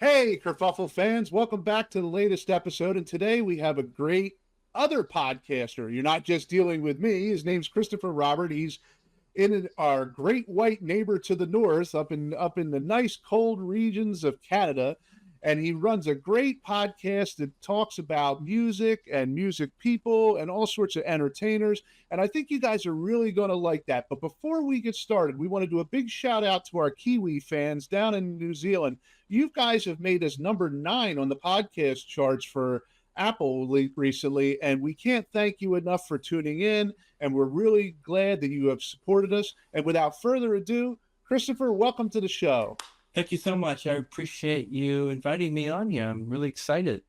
Hey, Kerfuffle fans, welcome back to the latest episode. And today we have a great other podcaster. You're not just dealing with me. His name's Christopher Robert. He's in our great white neighbor to the north, up in the nice cold regions of Canada. And he runs a great podcast that talks about music and music people and all sorts of entertainers. And I think you guys are really going to like that. But before we get started, we want to do a big shout out to our Kiwi fans down in New Zealand. You guys have made us number 9 on the podcast charts for Apple recently, and we can't thank you enough for tuning in. And we're really glad that you have supported us. And without further ado, Christopher, welcome to the show. Thank you so much. I appreciate you inviting me on here. I'm really excited.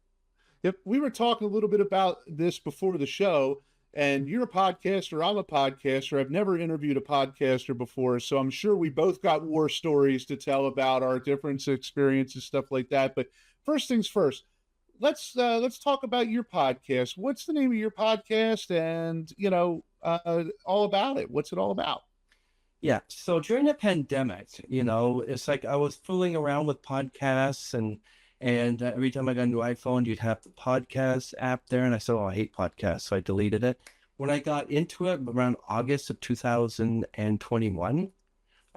Yep, we were talking a little bit about this before the show, and you're a podcaster, I'm a podcaster. I've never interviewed a podcaster before, so I'm sure we both got war stories to tell about our different experiences, stuff like that. But first things first, let's talk about your podcast. What's the name of your podcast, and all about it? What's it all about? Yeah. So during the pandemic, it's like I was fooling around with podcasts and every time I got a new iPhone, you'd have the podcast app there. And I said, oh, I hate podcasts. So I deleted it. When I got into it around August of 2021,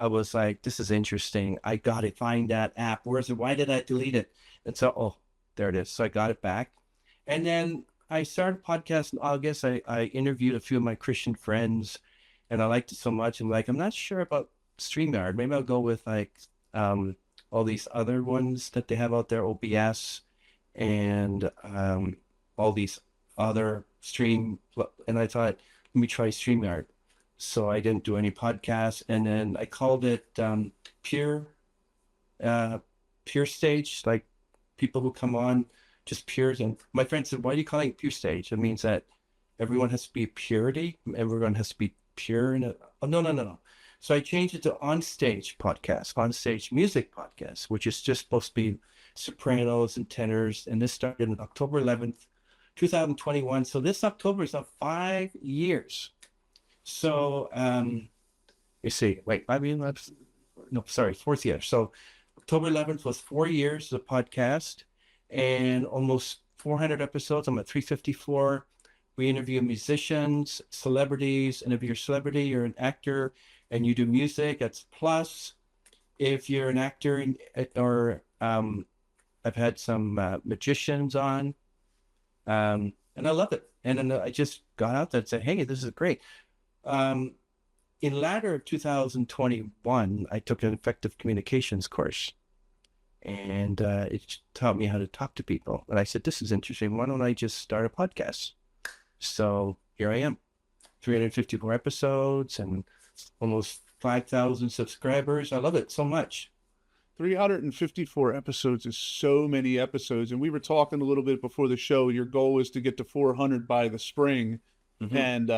I was like, this is interesting. I got to find that app. Where is it? Why did I delete it? And so, oh, there it is. So I got it back. And then I started a podcast in August. I interviewed a few of my Christian friends. And I liked it so much. I'm like, I'm not sure about StreamYard. Maybe I'll go with like all these other ones that they have out there, OBS and all these other stream. And I thought, let me try StreamYard. So I didn't do any podcasts. And then I called it Pure Stage, like people who come on, just pures. And my friend said, why are you calling it Pure Stage? It means that everyone has to be purity. Everyone has to be pure. No. So I changed it to Onstage Podcast, Onstage Music Podcast, which is just supposed to be sopranos and tenors. And this started on October 11th, 2021. So this October is now 5 years. So you see, wait, I mean, fourth year. So October 11th was 4 years of podcast and almost 400 episodes. I'm at 354. We interview musicians, celebrities, and if you're a celebrity, you're an actor, and you do music, that's plus. If you're an actor, or I've had some magicians on, and I love it. And then I just got out there and said, hey, this is great. In latter of 2021, I took an effective communications course, and it taught me how to talk to people. And I said, this is interesting. Why don't I just start a podcast? So here I am, 354 episodes and almost 5,000 subscribers. I love it so much. 354 episodes is so many episodes. And we were talking a little bit before the show. Your goal is to get to 400 by the spring. Mm-hmm. And,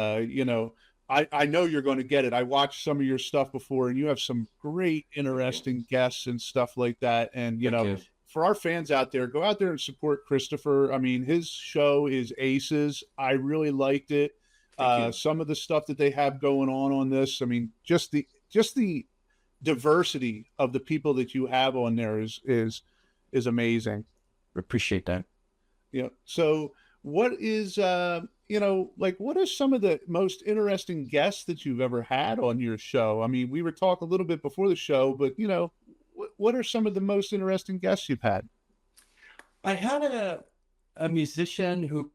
I know you're going to get it. I watched some of your stuff before, and you have some great, interesting guests and stuff like that. And, for our fans out there, go out there and support Christopher. I mean, his show is aces. I really liked it. Some of the stuff that they have going on this. I mean, just the diversity of the people that you have on there is amazing. Appreciate that. Yeah. So what is, what are some of the most interesting guests that you've ever had on your show? I mean, we were talking a little bit before the show, but, what are some of the most interesting guests you've had? I had a musician who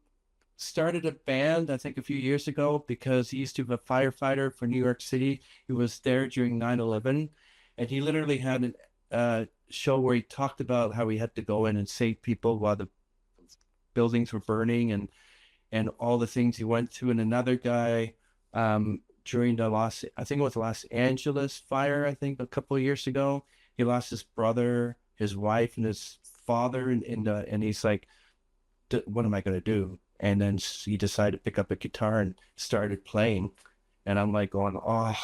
started a band, I think, a few years ago because he used to be a firefighter for New York City. He was there during 9/11, and he literally had a show where he talked about how he had to go in and save people while the buildings were burning and all the things he went through. And another guy during the Los Angeles fire, I think, a couple of years ago. He lost his brother, his wife, and his father, and he's like, what am I going to do? And then he decided to pick up a guitar and started playing. And I'm like going, oh,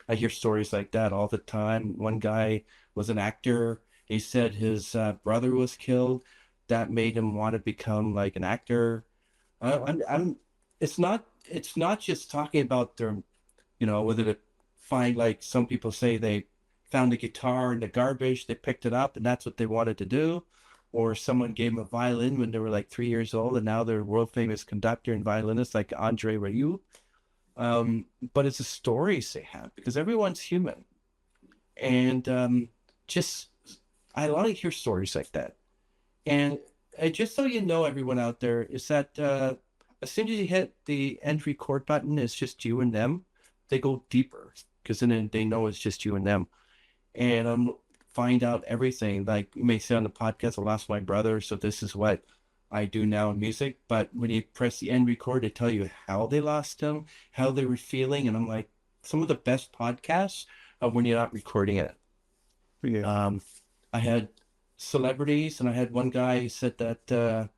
I hear stories like that all the time. One guy was an actor. He said his brother was killed. That made him want to become like an actor. It's not just talking about their, whether to find, like some people say they found a guitar in the garbage, they picked it up, and that's what they wanted to do. Or someone gave them a violin when they were like 3 years old, and now they're world famous conductor and violinist like Andre Rieu. But it's the stories they have, because everyone's human. And just, I want to hear stories like that. And just so you know, everyone out there, is that as soon as you hit the end record button, it's just you and them. They go deeper, because then they know it's just you and them. And find out everything. Like you may say on the podcast, I lost my brother, so this is what I do now in music. But when you press the end record, they tell you how they lost him, how they were feeling. And I'm like, some of the best podcasts are when you're not recording it. Yeah. I had celebrities, and I had one guy who said that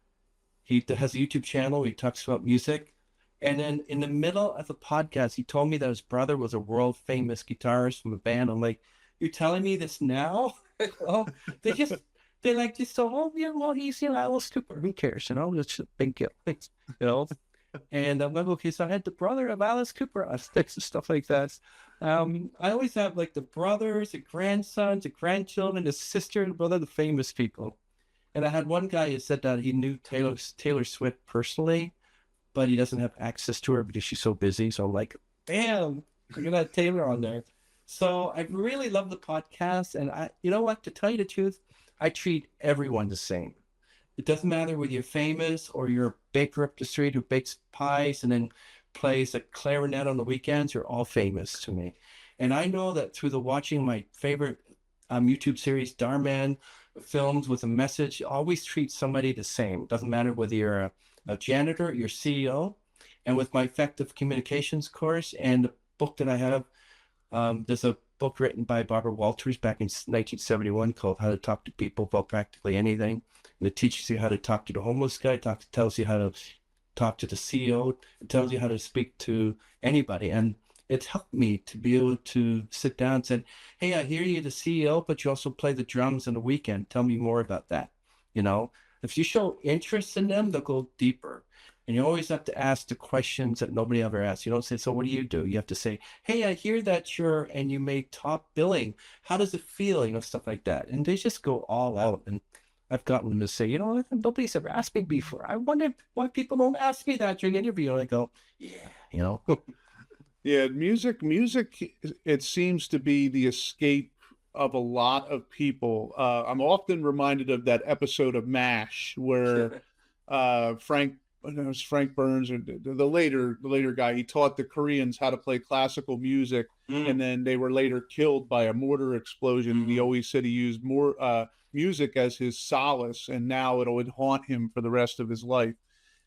he has a YouTube channel. He talks about music. And then in the middle of the podcast, he told me that his brother was a world famous guitarist from a band. I'm like, you're telling me this now? Oh, they like just so, oh yeah, well he's Alice Cooper. Who cares? It's a big deal. You know. And I'm like, okay, so I had the brother of Alice Cooper on sticks and stuff like that. I always have like the brothers, the grandsons, the grandchildren, the sister, and brother, the famous people. And I had one guy who said that he knew Taylor Swift personally, but he doesn't have access to her because she's so busy. So I'm like, damn, we're gonna have Taylor on there. So I really love the podcast, and you know what? To tell you the truth, I treat everyone the same. It doesn't matter whether you're famous or you're a baker up the street who bakes pies and then plays a clarinet on the weekends. You're all famous to me, and I know that through the watching my favorite YouTube series, Darman Films with a Message, always treat somebody the same. It doesn't matter whether you're a janitor, your CEO. And with my effective communications course and the book that I have, there's a book written by Barbara Walters back in 1971 called How to Talk to People About Practically Anything. And it teaches you how to talk to the homeless guy, tells you how to talk to the CEO, it tells you how to speak to anybody. And it's helped me to be able to sit down and say, hey, I hear you're the CEO, but you also play the drums on the weekend. Tell me more about that. If you show interest in them, they'll go deeper. And you always have to ask the questions that nobody ever asks. You don't say, so what do? You have to say, hey, I hear that you made top billing. How does it feel? Stuff like that. And they just go all out. And I've gotten them to say, nobody's ever asked me before. I wonder why people don't ask me that during an interview. And I go, yeah. Yeah, music, it seems to be the escape of a lot of people. I'm often reminded of that episode of MASH where Frank Burns, or the later guy, he taught the Koreans how to play classical music, and then they were later killed by a mortar explosion. He always said he used more music as his solace, and now it would haunt him for the rest of his life.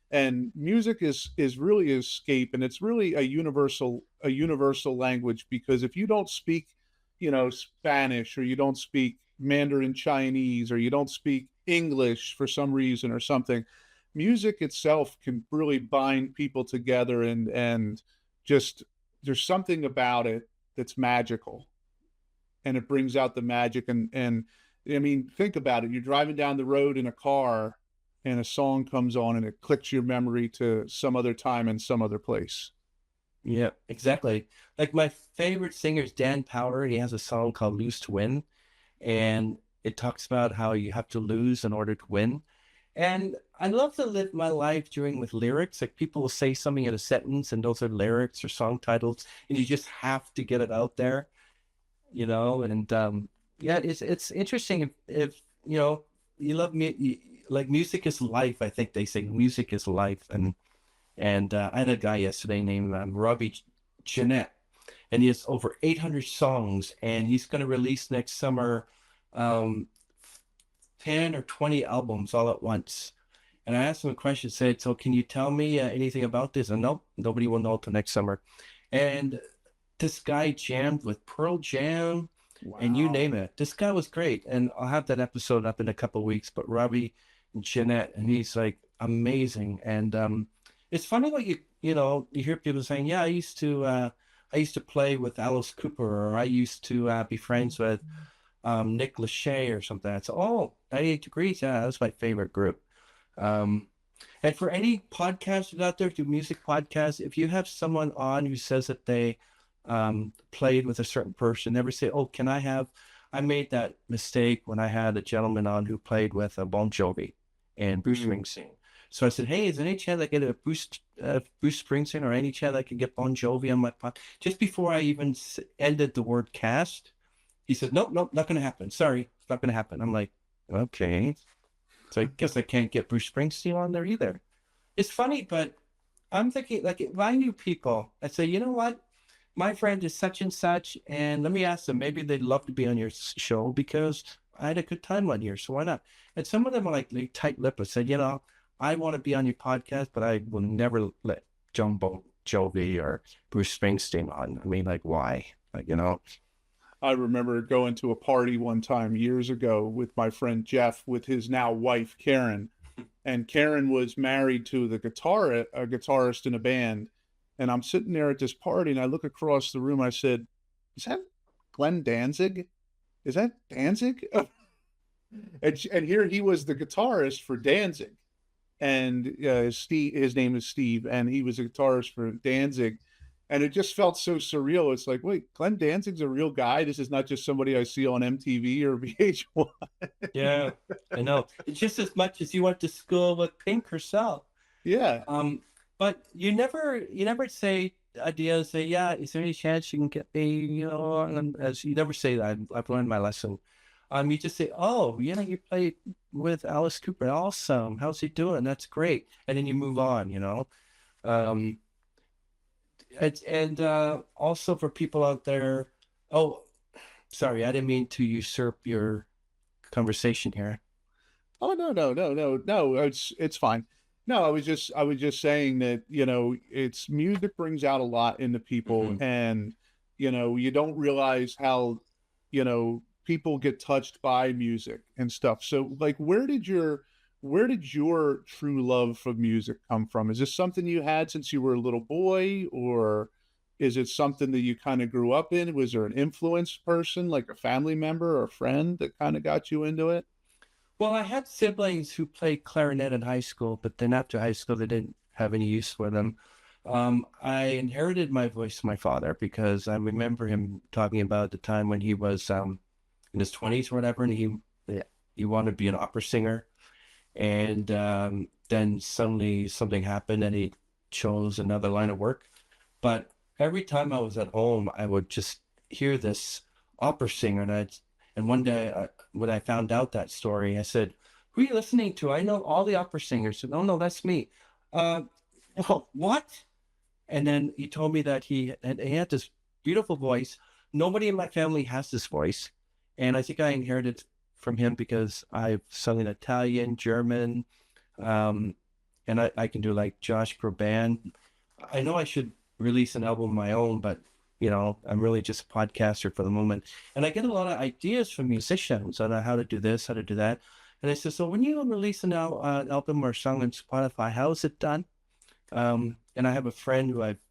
And music is really escape, and it's really a universal language, because if you don't speak Spanish, or you don't speak Mandarin Chinese, or you don't speak English for some reason or something, music itself can really bind people together, and just there's something about it that's magical, and it brings out the magic. And I mean, think about it. You're driving down the road in a car, and a song comes on, and it clicks your memory to some other time and some other place. Yeah, exactly. Like my favorite singer is Dan Powder. He has a song called Lose to Win, and it talks about how you have to lose in order to win. And I love to live my life with lyrics. Like people will say something in a sentence, and those are lyrics or song titles, and you just have to get it out there, And yeah, it's interesting if you love me. Like music is life. I think they say music is life. And I had a guy yesterday named Robbie Jeanette, and he has over 800 songs, and he's going to release next summer 10 or 20 albums all at once. And I asked him a question, said, so can you tell me anything about this? And nope, nobody will know till next summer. And this guy jammed with Pearl Jam, wow, and you name it. This guy was great. And I'll have that episode up in a couple of weeks, but Robbie Jeanette, and he's like amazing. And it's funny what you hear people saying, yeah, I used to play with Alice Cooper, or I used to be friends with Nick Lachey or something. That's 98 Degrees. Yeah, that's my favorite group. And for any podcasters out there, do music podcasts, if you have someone on who says that they played with a certain person, never say, oh, I made that mistake when I had a gentleman on who played with a Bon Jovi and Bruce Springsteen. So I said, hey, is there any chance I get a Bruce Springsteen, or any chance I can get Bon Jovi on my pod? Just before I even ended the word cast, he said, nope, not going to happen. Sorry, it's not going to happen. I'm like, okay. So I guess I can't get Bruce Springsteen on there either. It's funny, but I'm thinking, like, if I knew people, I'd say, you know what? My friend is such and such, and let me ask them, maybe they'd love to be on your show because I had a good time one year, so why not? And some of them are like tight-lipped. I said, I want to be on your podcast, but I will never let John Bon Jovi or Bruce Springsteen on. I mean, like, why? Like, I remember going to a party one time years ago with my friend Jeff with his now wife, Karen. And Karen was married to a guitarist in a band. And I'm sitting there at this party and I look across the room. I said, is that Glenn Danzig? Is that Danzig? And here he was the guitarist for Danzig. And Steve, his name is Steve, and he was a guitarist for Danzig. And it just felt so surreal. It's like, wait, Glenn Danzig's a real guy. This is not just somebody I see on MTV or VH1. Yeah, I know. It's just as much as you went to school with Pink herself. Yeah. But you never say ideas. Say, yeah, is there any chance you can get me? And as you never say that. I've learned my lesson. You just say, oh, you played with Alice Cooper. Awesome. How's he doing? That's great. And then you move on. And also for people out there. Oh, sorry, I didn't mean to usurp your conversation here. Oh, no. It's fine. No, I was just saying that, it's music brings out a lot into people, and, you don't realize how, people get touched by music and stuff. So like, where did your true love for music come from? Is this something you had since you were a little boy, or is it something that you kind of grew up in? Was there an influence person, like a family member or a friend, that kind of got you into it? Well, I had siblings who played clarinet in high school, but then after high school, they didn't have any use for them. I inherited my voice from my father because I remember him talking about the time when he was in his 20s or whatever, and he wanted to be an opera singer. And then suddenly something happened and he chose another line of work. But every time I was at home, I would just hear this opera singer. And one day when I found out that story, I said, who are you listening to? I know all the opera singers. Said, oh, no, that's me. Oh, what? And then he told me that he had this beautiful voice. Nobody in my family has this voice. And I think I inherited from him because I've sung in Italian, German, and I can do like Josh Groban. I know I should release an album of my own, but I'm really just a podcaster for the moment. And I get a lot of ideas from musicians on how to do this, how to do that. And I said, so when you release an album or song on Spotify, how is it done? And I have a friend who I've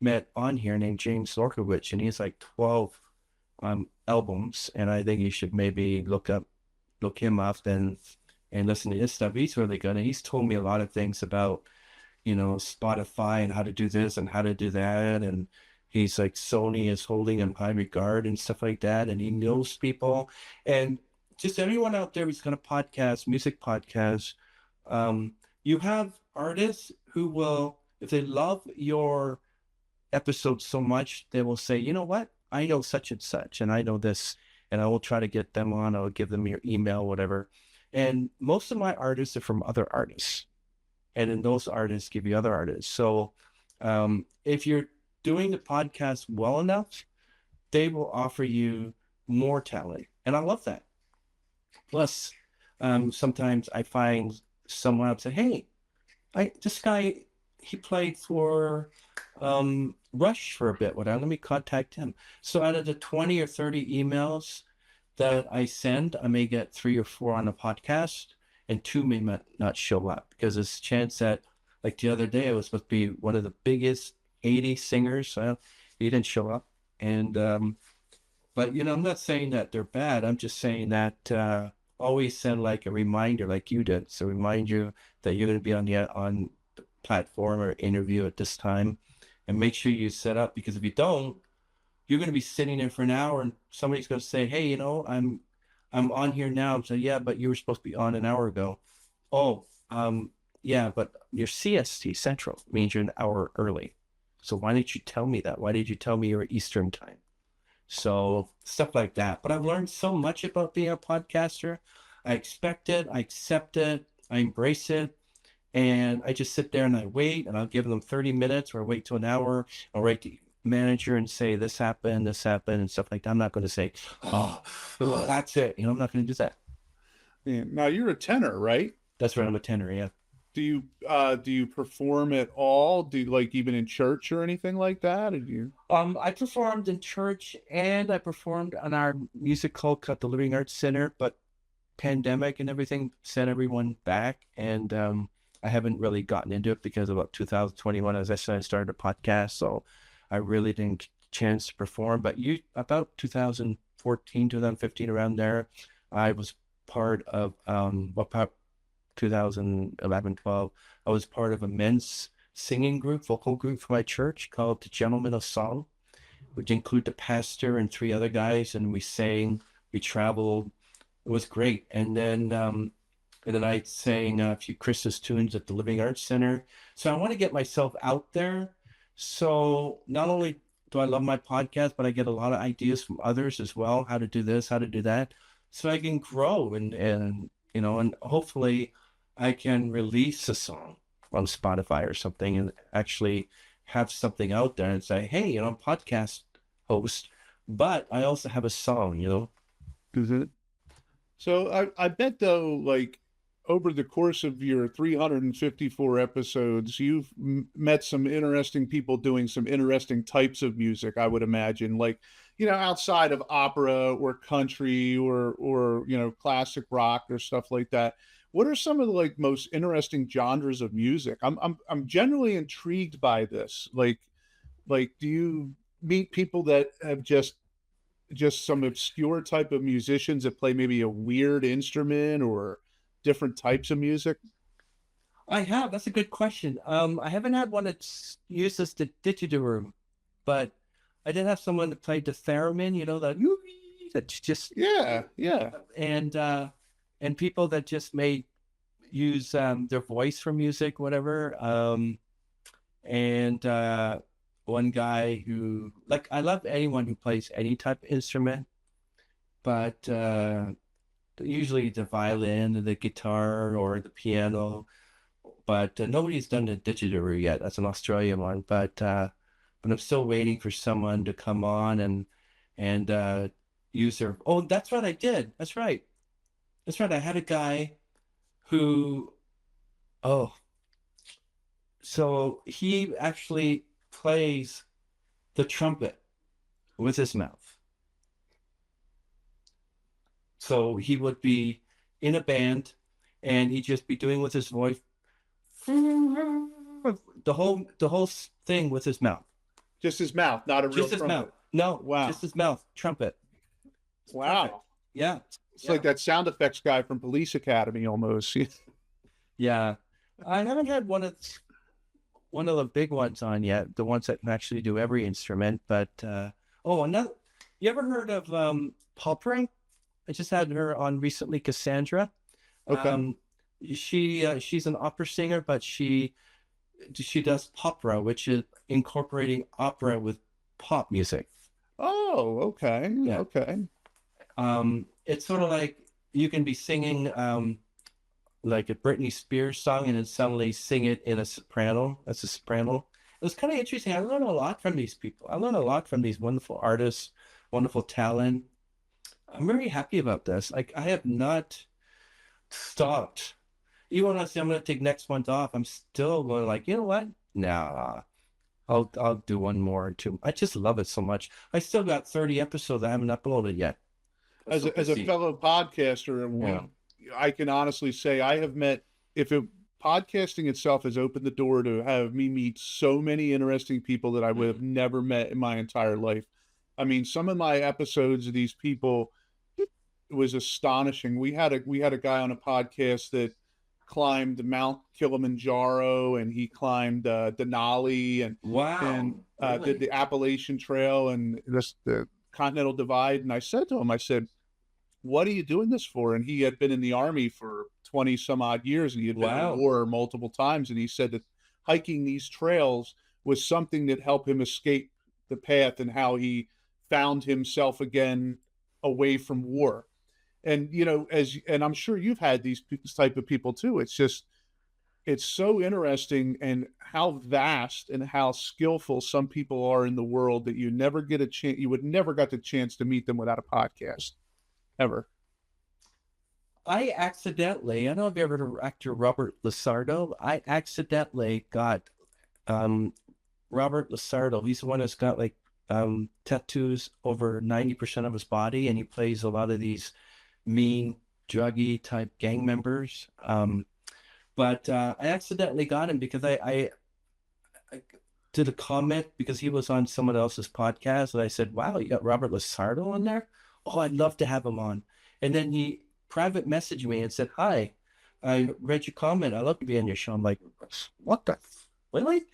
met on here named James Lorkowicz, and he's like 12 albums, and I think you should maybe look him up and listen to his stuff. He's really good, and he's told me a lot of things about Spotify and how to do this and how to do that, and he's like, Sony is holding him high regard and stuff like that, and he knows people. And just everyone out there who's going to podcast, music podcast, you have artists who will, if they love your episode so much, they will say, you know what, I know such and such, and I know this, and I will try to get them on. I'll give them your email, whatever. And most of my artists are from other artists, and then those artists give you other artists. So if you're doing the podcast well enough, they will offer you more talent, and I love that. Plus, sometimes I find someone up say, hey, this guy, he played for Rush for a bit. Let me contact him. So out of the 20 or 30 emails that I send, I may get 3 or 4 on the podcast, and 2 may not show up because there's a chance that, like the other day, I was supposed to be one of the biggest 80 singers. So he didn't show up. And but I'm not saying that they're bad. I'm just saying that always send like a reminder, like you did. So remind you that you're going to be on the platform or interview at this time, and make sure you set up, because if you don't, you're going to be sitting there for an hour and somebody's going to say, hey, I'm on here now. So yeah, but you were supposed to be on an hour ago. Oh, yeah, but your CST Central means you're an hour early. So why didn't you tell me that? Why did you tell me you were Eastern time? So stuff like that. But I've learned so much about being a podcaster. I expect it, I accept it, I embrace it. And I just sit there and I wait, and I'll give them 30 minutes or wait till an hour. I'll write the manager and say, this happened, and stuff like that. I'm not going to say, oh, that's it. I'm not going to do that. Yeah. Now you're a tenor, right? That's right. I'm a tenor. Yeah. Do you perform at all? Do you, like, even in church or anything like that? Did you? I performed in church and I performed on our music club at the Living Arts Center, but pandemic and everything sent everyone back. And I haven't really gotten into it because about 2021, as I said, I started a podcast. So I really didn't get a chance to perform. But about 2014, 2015, around there, I was part of, 2011, 12, I was part of a men's singing group, vocal group for my church called the Gentlemen of Song, which include the pastor and three other guys. And we sang, we traveled. It was great. And then I sang a few Christmas tunes at the Living Arts Center. So I want to get myself out there. So not only do I love my podcast, but I get a lot of ideas from others as well, how to do this, how to do that. So I can grow and hopefully I can release a song on Spotify or something and actually have something out there and say, hey, I'm a podcast host, but I also have a song. Mm-hmm. So I bet though, like, over the course of your 354 episodes, you've met some interesting people doing some interesting types of music, I would imagine, like, outside of opera or country or classic rock or stuff like that. What are some of the, like, most interesting genres of music? I'm generally intrigued by this. Like, do you meet people that have just some obscure type of musicians that play maybe a weird instrument or different types of music? I have. That's a good question. I haven't had one that uses the didgeridoo, but I did have someone that played the theremin, that just Yeah. and people that just may use their voice for music, whatever. And one guy who, like, I love anyone who plays any type of instrument, but usually the violin or the guitar or the piano. But nobody's done the didgeridoo yet. That's an Australian one, but I'm still waiting for someone to come on and use their. Oh, that's what I did. That's right. I had a guy who. Oh, so he actually plays the trumpet with his mouth. So he would be in a band, and he'd just be doing with his voice the whole thing with his mouth. Just his mouth, not a real Just his trumpet. mouth. No, Wow. just his mouth. Trumpet. Wow. Yeah. It's like that sound effects guy from Police Academy almost. Yeah. I haven't had one of the big ones on yet, the ones that can actually do every instrument. But another. You ever heard of Palpering? I just had her on recently, Cassandra. Okay. She's an opera singer, but she does opera, which is incorporating opera with pop music. Oh, okay. Yeah. Okay. It's sort of like you can be singing like a Britney Spears song and then suddenly sing it in a soprano. That's a soprano. It was kind of interesting. I learned a lot from these people. I learned a lot from these wonderful artists, wonderful talent. I'm very happy about this. Like, I have not stopped. Even when I say I'm going to take next month off, I'm still going, like, you know what? Nah, I'll do one more or two. I just love it so much. I still got 30 episodes I haven't uploaded yet. As a fellow podcaster, I can honestly say I have met, podcasting itself has opened the door to have me meet so many interesting people that I would have never met in my entire life. I mean, some of my episodes of these people, it was astonishing. We had a guy on a podcast that climbed Mount Kilimanjaro, and he climbed Denali, and Wow, did really? the Appalachian Trail and the Continental Divide. And I said to him, I said, "What are you doing this for?" And he had been in the Army for 20 some odd years, and he had been in Wow. war multiple times. And he said that hiking these trails was something that helped him escape the path, and how he found himself again away from war. And and I'm sure you've had these type of people too. It's just, it's so interesting, and how vast and how skillful some people are in the world, that you would never got the chance to meet them without a podcast, ever. I accidentally, I don't know if you ever heard of actor Robert Lasardo. I accidentally got um Robert Lasardo. He's the one that's got like tattoos over 90% of his body, and he plays a lot of these mean, druggy type gang members. But I accidentally got him because I did a comment because he was on someone else's podcast, and I said, "Wow, you got Robert Lasardo on there? Oh, I'd love to have him on." And then he private messaged me and said, "Hi, I read your comment. I'd love to be on your show." I'm like, "What the really?"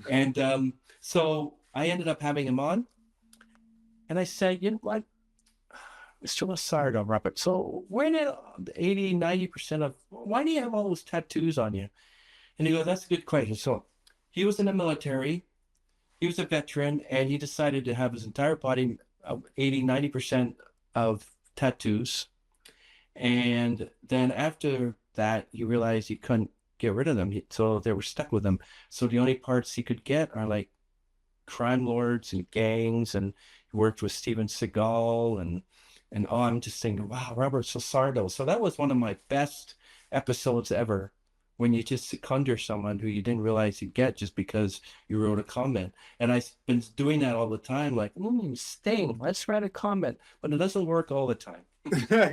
And so I ended up having him on, and I said, "You know what, Mr. Lasardo, Robert? So where did 80, 90% of why do you have all those tattoos on you?" And he goes, "That's a good question." So he was in the military. He was a veteran, and he decided to have his entire body 80, 90% of tattoos. And then after that, he realized he couldn't get rid of them. So they were stuck with him. So the only parts he could get are like crime lords and gangs. And he worked with Steven Seagal. And oh, I'm just thinking, wow, Robert Lasardo. So that was one of my best episodes ever, when you just conjure someone who you didn't realize you'd get just because you wrote a comment. And I've been doing that all the time, like, Sting, let's write a comment. But it doesn't work all the time.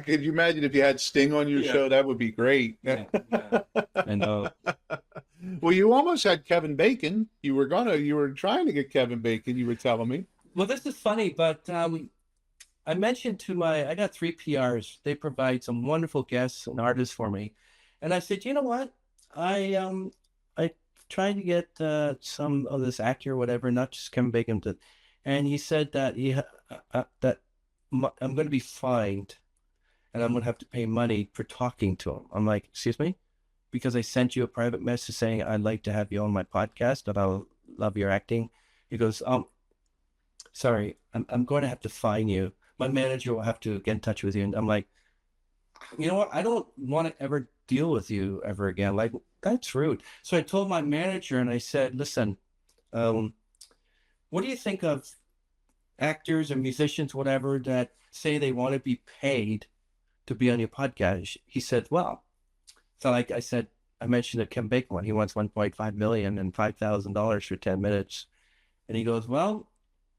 Could you imagine if you had Sting on your Yeah, show? That would be great. yeah, yeah. And Well, you almost had Kevin Bacon. You were trying to get Kevin Bacon, you were telling me. well, this is funny, but I mentioned I got 3 PRs. They provide some wonderful guests and artists for me. And I said, you know what? I tried to get some of this actor or whatever, not just Kevin Bacon, and he said that I'm going to be fined, and I'm going to have to pay money for talking to him. I'm like, excuse me, because I sent you a private message saying I'd like to have you on my podcast, and I'll love your acting. He goes, sorry, I'm going to have to fine you. My manager will have to get in touch with you. And I'm like, you know what? I don't want to ever deal with you ever again. Like, that's rude. So I told my manager, and I said, listen, um, what do you think of actors and musicians, whatever, that say they want to be paid to be on your podcast? He said, well, so like I said, I mentioned the Kim Bacon one. He wants 1.5 million and $5,000 for 10 minutes. And he goes, well,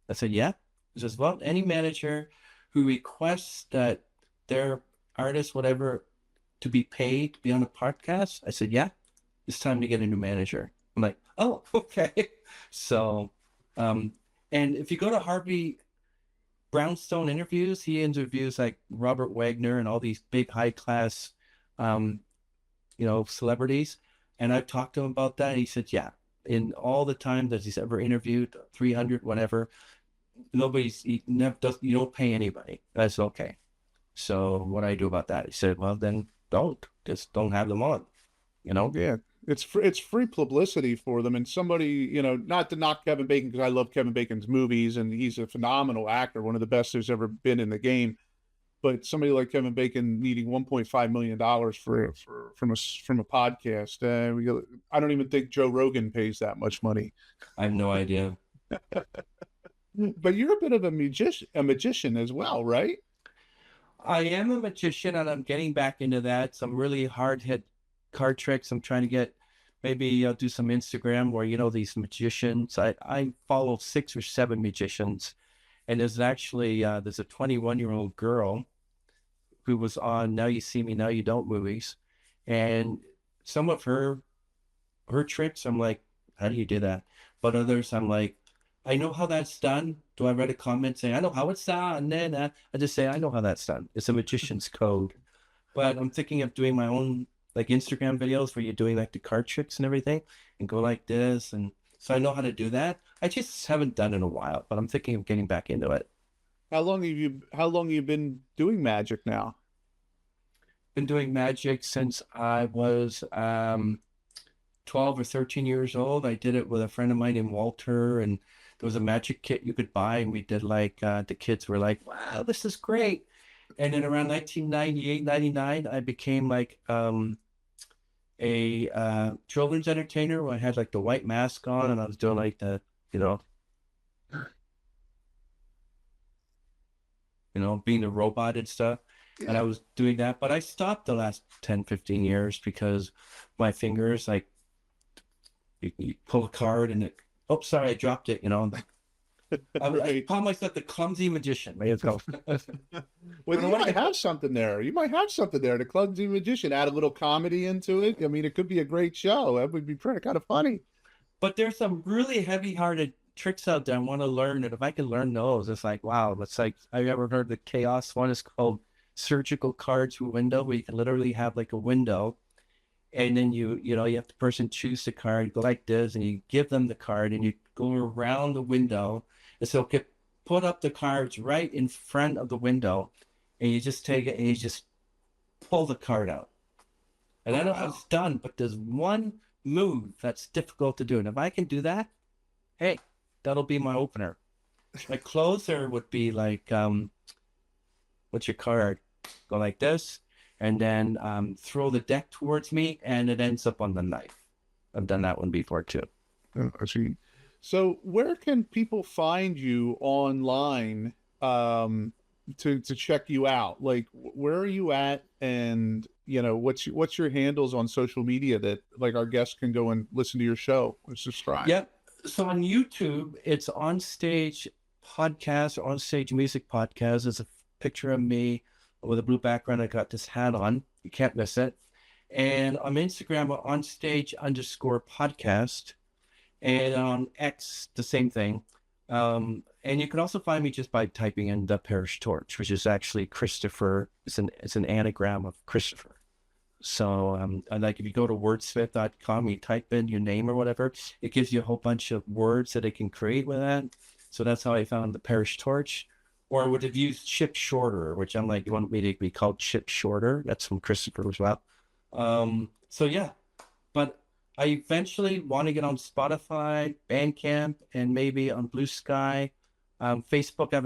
I said, yeah. He says, well, any manager who requests that their artist, whatever, to be paid to be on a podcast, I said, yeah, it's time to get a new manager. I'm like, oh, okay. So, um, and if you go to Harvey Brownstone interviews, he interviews like Robert Wagner and all these big high class, um, celebrities. And I've talked to him about that. And he said, yeah, in all the time that he's ever interviewed, 300, whatever, he never does, you don't pay anybody. That's okay. So what do I do about that? He said, well, then just don't have them on, you know? Yeah, it's free publicity for them. And somebody, not to knock Kevin Bacon, because I love Kevin Bacon's movies, and he's a phenomenal actor, one of the best there's ever been in the game. But somebody like Kevin Bacon needing $1.5 million from a podcast, I don't even think Joe Rogan pays that much money. I have no idea. But you're a bit of a magician as well, right? I am a magician, and I'm getting back into that. Some really hard hit card tricks. I'm trying to get, maybe do some Instagram where, these magicians. I follow 6 or 7 magicians, and there's actually there's a 21-year-old girl who was on Now You See Me, Now You Don't movies, and some of her tricks, I'm like, how do you do that? But others, I'm like, I know how that's done. Do I write a comment saying, I know how it's done? And then I just say, I know how that's done. It's a magician's code. But I'm thinking of doing my own like Instagram videos where you're doing like the card tricks and everything and go like this. And so I know how to do that. I just haven't done it in a while, but I'm thinking of getting back into it. How long have you been doing magic now? Been doing magic since I was 12 or 13 years old. I did it with a friend of mine named Walter, and there was a magic kit you could buy, and we did like the kids were like, wow, this is great. And then around 1998, 99, I became like a children's entertainer where I had like the white mask on and I was doing like the, you know, being the robot and stuff. And I was doing that, but I stopped the last 10, 15 years because my fingers, like, you pull a card and oh, sorry, I dropped it, I call myself the clumsy magician. Let's go. Well, you might have something there. The clumsy magician. Add a little comedy into it. I mean, it could be a great show. That would be pretty kind of funny. But there's some really heavy-hearted tricks out there I want to learn, and if I can learn those, it's like, wow. It's like, I've ever heard the chaos one is called surgical card through window, where you can literally have like a window, and then you have the person choose the card, go like this, and you give them the card, and you go around the window, and so put up the cards right in front of the window, and you just take it and you just pull the card out. And I know how it's done, but there's one move that's difficult to do, and if I can do that, hey, that'll be my opener. My closer would be like, what's your card? Go like this, and then throw the deck towards me, and it ends up on the knife. I've done that one before too. I see. So where can people find you online to check you out? Like, where are you at? And, what's your handles on social media that like our guests can go and listen to your show or subscribe? Yep. So on YouTube, it's On Stage Podcast, On Stage Music Podcast. There's a picture of me with a blue background. I got this hat on. You can't miss it. And on Instagram, On Stage _podcast. And on X, the same thing. And you can also find me just by typing in The Parish Torch, which is actually Christopher. It's an anagram of Christopher. So like if you go to wordsmith.com, you type in your name or whatever, it gives you a whole bunch of words that it can create with that. So that's how I found The Parish Torch. Or I would have used Chip Shorter, which I'm like, you want me to be called Chip Shorter? That's from Christopher as well. So yeah, but I eventually want to get on Spotify, Bandcamp, and maybe on Blue Sky. Facebook, I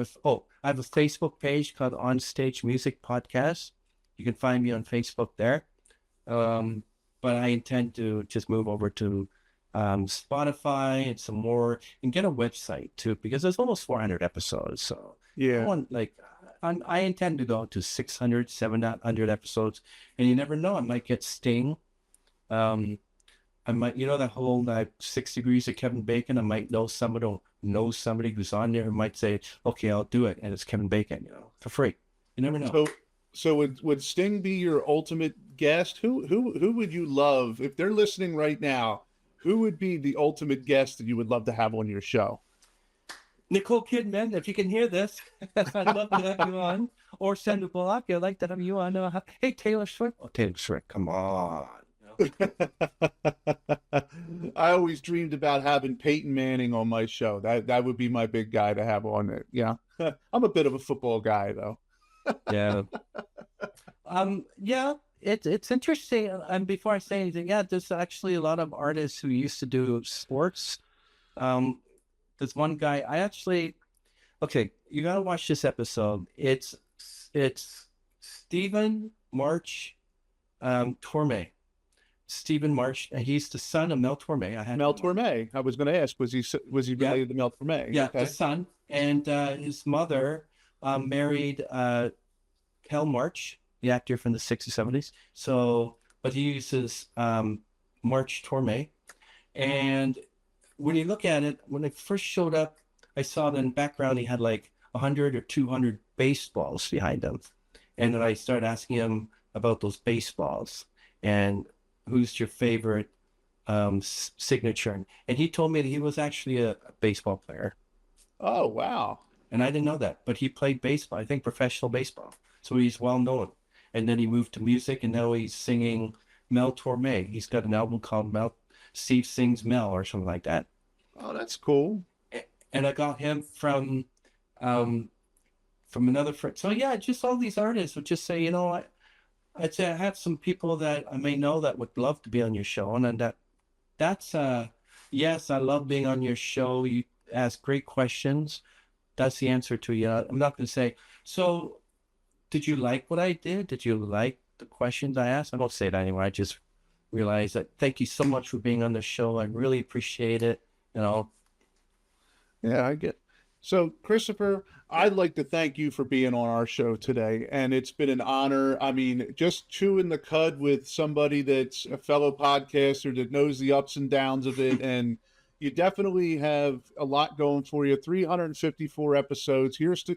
have a Facebook page called On Stage Music Podcast. You can find me on Facebook there. But I intend to just move over to Spotify and some more, and get a website too, because there's almost 400 episodes. So yeah, I intend to go to 600, 700 episodes, and you never know, I might get Sting. I might, that whole 6 degrees of Kevin Bacon. I might know somebody who's on there who might say, okay, I'll do it, and it's Kevin Bacon, for free. You never know. So would Sting be your ultimate guest? Who would you love if they're listening right now? Who would be the ultimate guest that you would love to have on your show? Nicole Kidman, if you can hear this, I'd love to have you on. Or Sandra Bullock, I'd like to have you on. Hey, Taylor Swift. Oh, Taylor Swift, come on. I always dreamed about having Peyton Manning on my show. That would be my big guy to have on it. Yeah. I'm a bit of a football guy though. Yeah. Yeah, it's interesting. And before I say anything, yeah, there's actually a lot of artists who used to do sports. There's one guy okay, you gotta watch this episode. It's Stephen March Torme. Stephen March, and he's the son of Mel Torme. Mel Torme. I was going to ask, was he related to Mel Torme? Yeah, okay. The son, and his mother married Kel March, the actor from the 60s, 70s. So, but he uses March Torme. And when you look at it, when it first showed up, I saw that in the background he had like 100 or 200 baseballs behind him. And then I started asking him about those baseballs and who's your favorite signature. And he told me that he was actually a baseball player. Oh, wow. And I didn't know that, but he played baseball, I think professional baseball. So he's well known. And then he moved to music, and now he's singing, Mel Torme. He's got an album called Steve Sings Mel or something like that. Oh, that's cool. And I got him um, from another friend. So yeah, just all these artists would just say, I'd say I have some people that I may know that would love to be on your show, and then that's yes, I love being on your show. You ask great questions. That's the answer to you. I'm not going to say, so did you like what I did? Did you like the questions I asked? I won't say that anymore. I just realized that thank you so much for being on the show. I really appreciate it. Yeah, I get. So, Christopher, I'd like to thank you for being on our show today, and it's been an honor. I mean, just chewing the cud with somebody that's a fellow podcaster that knows the ups and downs of it, and you definitely have a lot going for you. 354 episodes. Here's to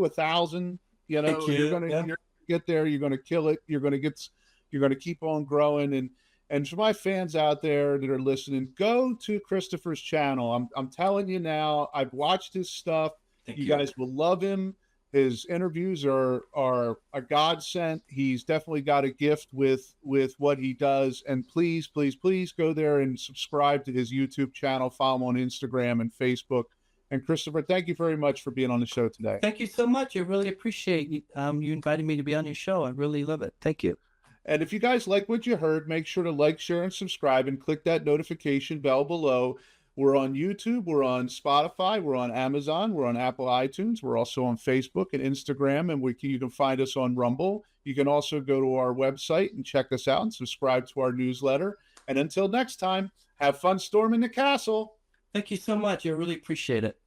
1,000. Thank you. You're gonna get there. You're gonna kill it. You're gonna keep on growing. And for my fans out there that are listening, go to Christopher's channel. I'm telling you now, I've watched his stuff. You guys will love him. His interviews are a godsend. He's definitely got a gift with what he does. And please, please, please go there and subscribe to his YouTube channel. Follow him on Instagram and Facebook. And Christopher, thank you very much for being on the show today. Thank you so much. I really appreciate you inviting me to be on your show. I really love it. Thank you. And if you guys like what you heard, make sure to like, share, and subscribe, and click that notification bell below. We're on YouTube, we're on Spotify, we're on Amazon, we're on Apple iTunes, we're also on Facebook and Instagram, and you can find us on Rumble. You can also go to our website and check us out and subscribe to our newsletter. And until next time, have fun storming the castle. Thank you so much. I really appreciate it.